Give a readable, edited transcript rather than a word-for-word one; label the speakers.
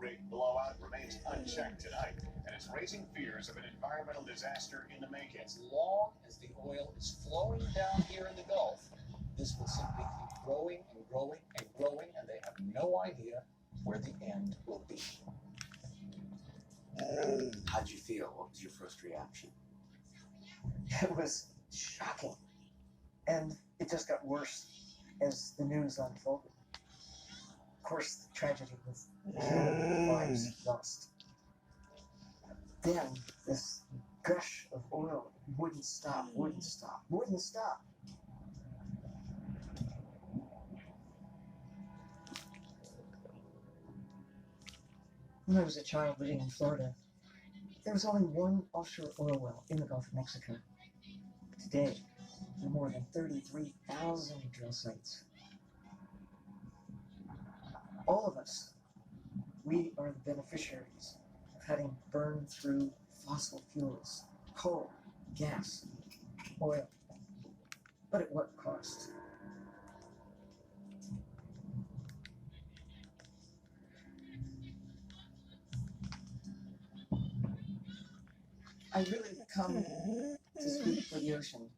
Speaker 1: big blowout remains unchecked tonight, and it's raising fears of an environmental disaster in the making.
Speaker 2: As long as the oil is flowing down here in the Gulf, this will simply keep growing and growing and growing, and they have no idea where the end will be.
Speaker 3: How'd you feel? What was your first reaction?
Speaker 4: It was shocking. And it just got worse as the news unfolded. Of course, the tragedy with lives lost. Then this gush of oil wouldn't stop. When I was a child living in Florida, there was only one offshore oil well in the Gulf of Mexico. Today, there are more than 33,000 drill sites. All of us, we are the beneficiaries of having burned through fossil fuels, coal, gas, oil. But at what cost? I really come to speak for the ocean.